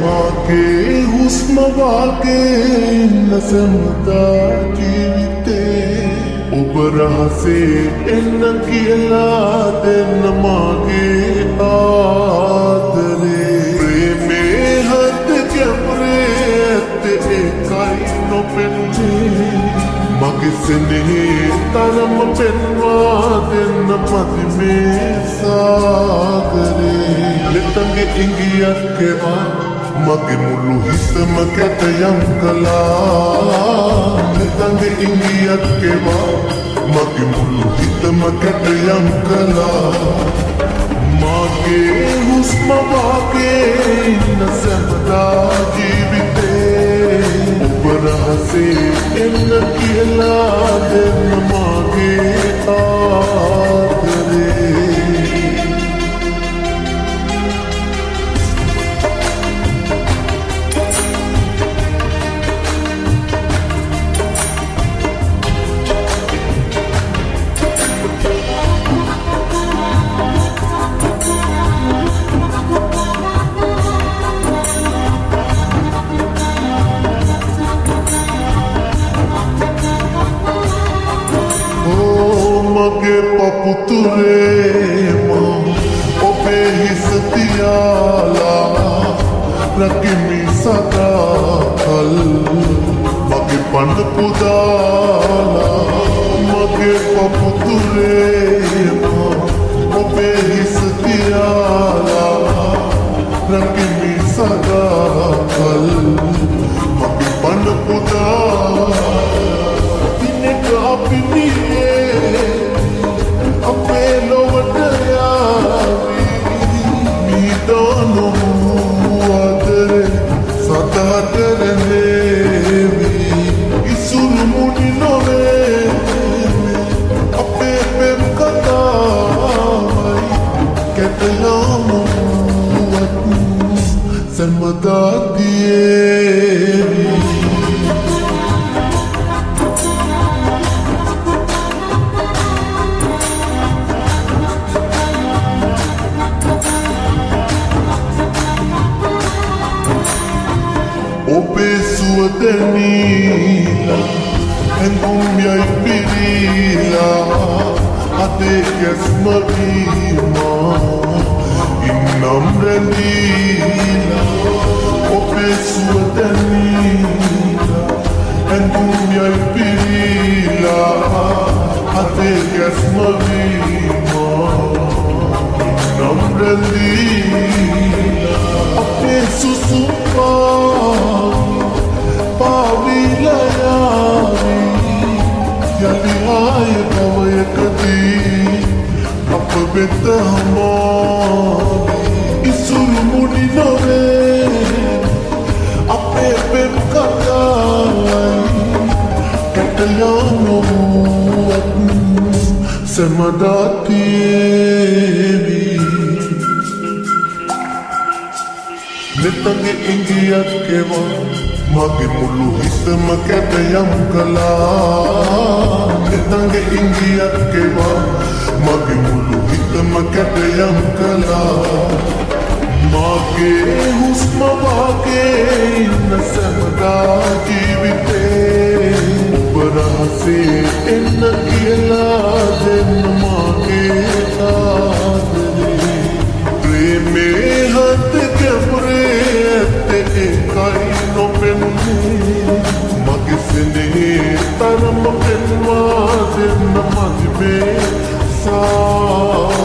මාගේ හුස්ම වාගේ නසමතා ජීවිතේ ඔබ රහසේ එන්න කියලා දෙන්න මාගේ ආදරේ ප්‍රේමේ හද කැමරේ ඇත්ත ඒකයි නොපෙන්නේ මගේ සෙනෙහේ තරම පෙන්වා දෙන්න මදි මේ සාගරේ ලෙතගේ ඉංගියක් කෙවා මගේ මුළු හිතම කැටයම් කළා ලෙතගේ ඉංගියක් කෙවා මගේ මුළු හිතම කැටයම් කළා මගේ හුස්ම වාගේ නසමතා ජීවිතේ ඔබ රහසේ එන්න කියලා දෙන්න මාගේ ආදරේ මගේ පපුතුරේ ඔබේ හිස තියාලා රකිමි සදාකල් මගේ පඬ පුදාලා මගේ පපුතුරේ ඔබේ හිස තියාලා රකිමි සදාකල් මගේ පඬ පුදාලා දිනක අපි අපේ ලොවට යාවී මීදොනු අතරේ සතහතරනේවී ඉසුරු මුනි නොවේ අපේ පෙම් කතාවයි කැටයාමුවත් සැමදා තියේවී ඔබේ සුවදනීලා හැඟුම් යයි පිරීලා අතේ ගැස්ම වීමා ඉන්නම් රැඳීලා ඔබේ සුවදනීලා හැඟුම් යයි පිරීලා අතේ ගැස්ම වීමා ඉන්නම් රැඳීලා අපේ සුසුපා යලිහාය භවයකදී අප වෙත හමාවී ඉසුරු මුනි නොවේ අපේ පෙම් කතාවයි කැටයාමුවත් සැමදා තියේවී ලෙතගේ ඉංගියක් කෙවා මගේ මුළු හිතම කැටයම් කළා ලෙතගේ ඉංගියක් කෙවා මගේ මුළු හිතම කැටයම් කළා මගේ හුස්ම වාගේ නසමතා ජීවිතේ ඔබ රහසේ එන්න කියලා දෙන්න මාගේ ආදරේ ප්‍රේමේ හද කැමරේ ඇත්ත ඒකයි නොපෙන්නේ මගේ සෙනෙහේ තරම පෙන්වා දෙන්න මදි මේ සා